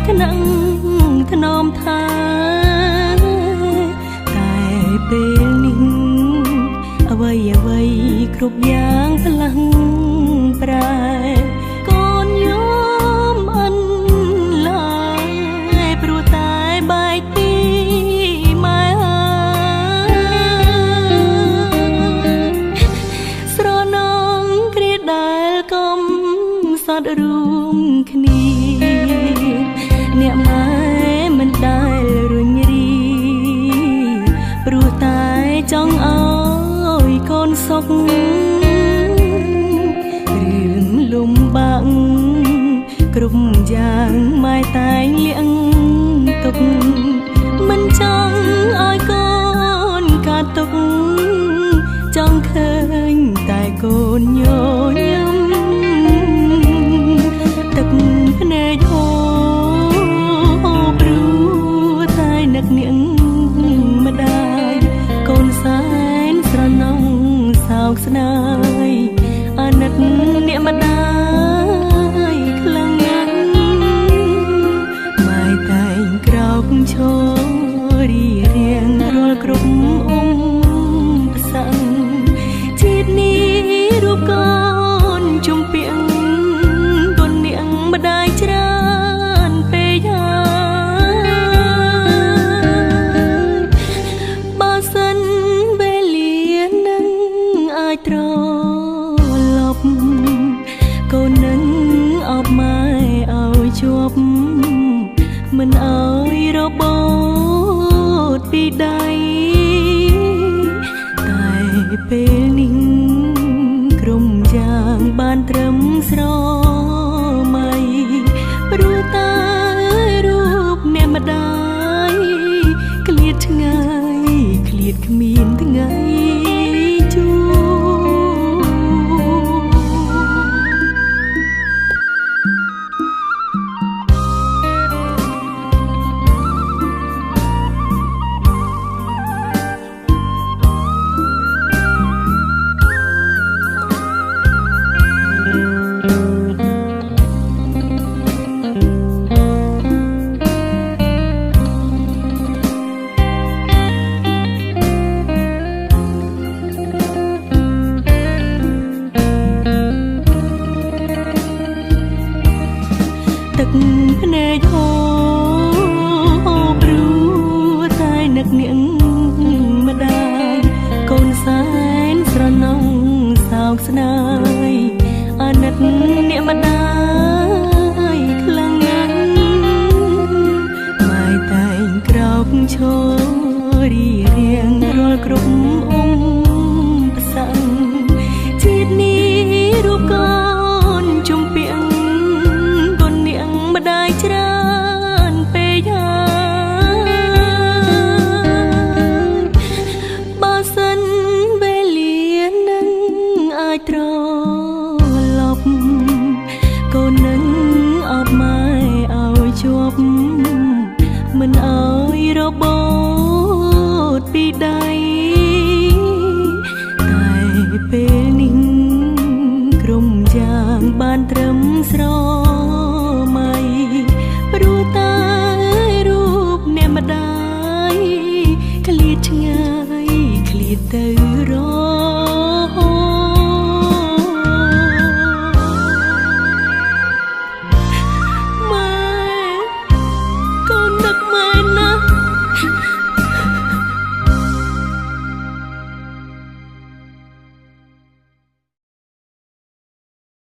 ថ្នាក់ថ្នមថាតែពេលនេះអ្វីគ្រប់យ៉ាងផ្លាំងប្រែកូនយំអិនឡើយព្រោះតែបែកពីម៉ែស្រណងគ្រាដែលកំសត់រួមគ្នាអ្នកម៉ែមិនដែលរុញរីព្រោះតែចង់ឲ្យកូនសុខរឿងលំបាកគ្រប់យ៉ាងម៉ែតែងលៀងទុកមិនចង់ឲ្យកូនកាត់ទុកចង់ឃើញតែកូនញញឹមទឹកភ្នែកហូរព្រោះតែនឹកនាងម្ដាយកូនសែនស្រណងសោកស្ដាយអាណិតអ្នកម្ដាយខ្លាំងណាស់ម៉ែតែងក្រោកឈររីរៀងរាល់គ្រប់អ៊ំផ្សឹងជាតិនេះរូបកូនជុំពីងគុណនាងម្ដាយច្រើនពេកហើយបើសិនវេលានឹងអាចត្រឡប់កូននឹងអបម៉ែឲ្យជាប់មិនឲ្យរបូតពីដៃតែពេលនេះក្រុមយ៉ាងបានត្រឹមស្រមៃព្រោះតែរូបអ្នកម្ដាយឃ្លាតឆ្ងាយឃ្លាតគ្មានថ្ងៃជួទឹកភ្នែកហូរព្រោះតែនឹកនាងម្ដាយកូនសែនស្រណងសោកស្ដាយអាណិតអ្នកម្ដាយខ្លាំងណាស់ម៉ែតែងក្រោកឈររីរៀងរាល់គ្រប់អ៊ំផ្សឹងជាតិនេះរូបកូនជុំពីងម្ដាយច្រើនពេកហើយបើសិនវេលានឹងអាចត្រឡប់កូននឹងអបម៉ែឲ្យជាប់មិនឲ្យរបូតពីដៃតែពេលនេះក្រុមយ៉ាងបានត្រឹមស្រ